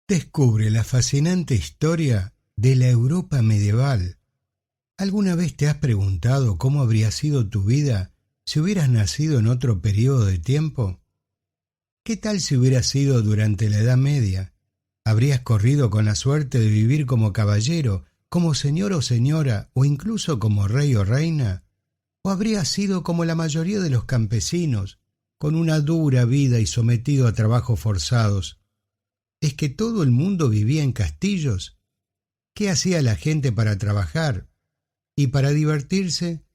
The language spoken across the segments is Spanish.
Descubre la fascinante historia de la Europa medieval. ¿Alguna vez te has preguntado cómo habría sido tu vida si hubieras nacido en otro periodo de tiempo? ¿Qué tal si hubieras sido durante la Edad Media? ¿Habrías corrido con la suerte de vivir como caballero, como señor o señora, o incluso como rey o reina? ¿O habrías sido como la mayoría de los campesinos, con una dura vida y sometido a trabajos forzados? ¿Es que todo el mundo vivía en castillos? ¿Qué hacía la gente para trabajar? ¿Y para divertirse?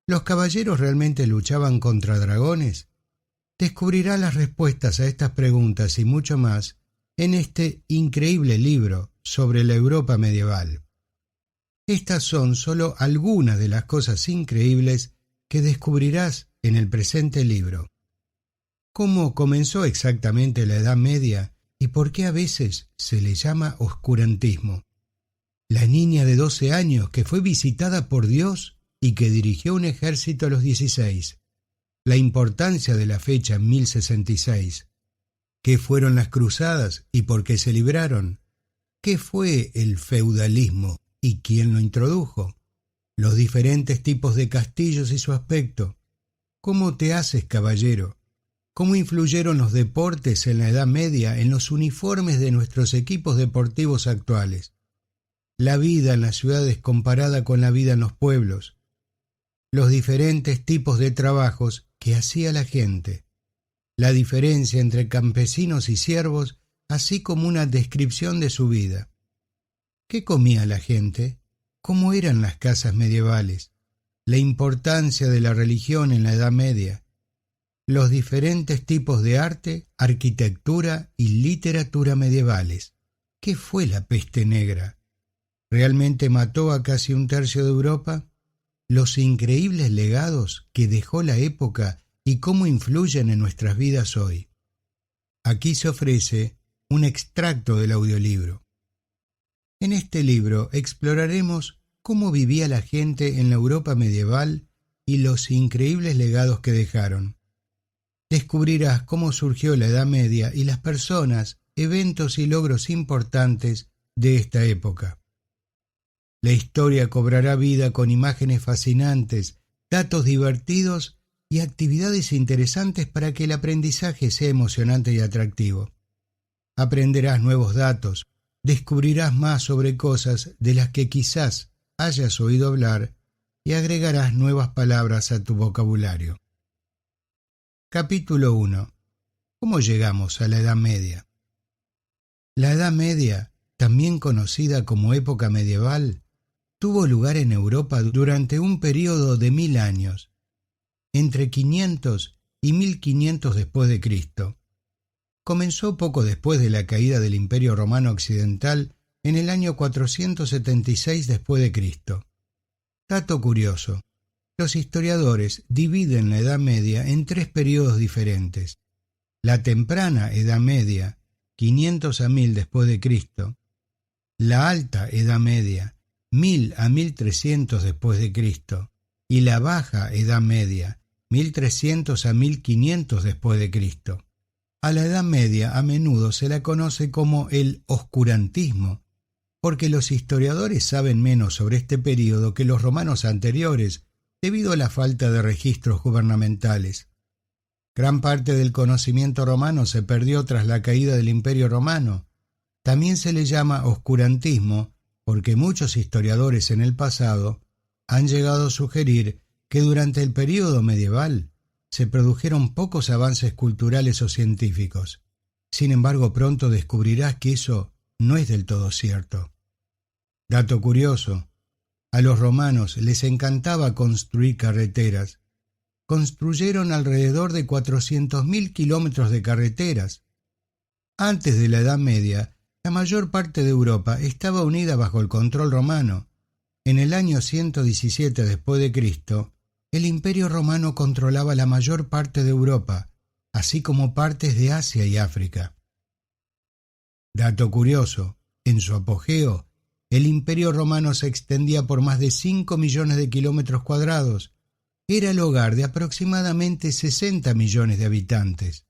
¿Los caballeros realmente luchaban contra dragones? Descubrirás las respuestas a estas preguntas y mucho más en este increíble libro sobre la Europa medieval. Estas son solo algunas de las cosas increíbles que descubrirás en el presente libro. ¿Cómo comenzó exactamente la Edad Media y por qué a veces se le llama oscurantismo? La niña de 12 años que fue visitada por Dios y que dirigió un ejército a los 16. La importancia de la fecha 1066. ¿Qué fueron las cruzadas y por qué se libraron? ¿Qué fue el feudalismo y quién lo introdujo? Los diferentes tipos de castillos y su aspecto. ¿Cómo te haces caballero? ¿Cómo influyeron los deportes en la Edad Media en los uniformes de nuestros equipos deportivos actuales? La vida en las ciudades comparada con la vida en los pueblos. Los diferentes tipos de trabajos que hacía la gente. La diferencia entre campesinos y siervos, así como una descripción de su vida. ¿Qué comía la gente? ¿Cómo eran las casas medievales? La importancia de la religión en la Edad Media. Los diferentes tipos de arte, arquitectura y literatura medievales. ¿Qué fue la peste negra? ¿Realmente mató a casi un tercio de Europa? Los increíbles legados que dejó la época y cómo influyen en nuestras vidas hoy. Aquí se ofrece un extracto del audiolibro. En este libro exploraremos cómo vivía la gente en la Europa medieval y los increíbles legados que dejaron. Descubrirás cómo surgió la Edad Media y las personas, eventos y logros importantes de esta época. La historia cobrará vida con imágenes fascinantes, datos divertidos y actividades interesantes para que el aprendizaje sea emocionante y atractivo. Aprenderás nuevos datos, descubrirás más sobre cosas de las que quizás hayas oído hablar y agregarás nuevas palabras a tu vocabulario. Capítulo 1. ¿Cómo llegamos a la Edad Media? La Edad Media, también conocida como época medieval, tuvo lugar en Europa durante un período de 1000 años, entre 500 y 1500 después de Cristo. Comenzó poco después de la caída del Imperio Romano Occidental en el año 476 después de Cristo. Dato curioso. Los historiadores dividen la Edad Media en 3 períodos diferentes. La temprana Edad Media, 500 a 1000 después de Cristo. La alta Edad Media, 1000 a 1300 después de Cristo. Y la baja Edad Media, 1300 a 1500 después de Cristo. A la Edad Media a menudo se la conoce como el oscurantismo, porque los historiadores saben menos sobre este período que los romanos anteriores, debido a la falta de registros gubernamentales. Gran parte del conocimiento romano se perdió tras la caída del Imperio Romano. También se le llama oscurantismo porque muchos historiadores en el pasado han llegado a sugerir que durante el período medieval se produjeron pocos avances culturales o científicos. Sin embargo, pronto descubrirás que eso no es del todo cierto. Dato curioso. A los romanos les encantaba construir carreteras. Construyeron alrededor de 400.000 kilómetros de carreteras. Antes de la Edad Media, la mayor parte de Europa estaba unida bajo el control romano. En el año 117 después de Cristo, el Imperio Romano controlaba la mayor parte de Europa, así como partes de Asia y África. Dato curioso, en su apogeo, el Imperio Romano se extendía por más de 5 millones de kilómetros cuadrados. Era el hogar de aproximadamente 60 millones de habitantes.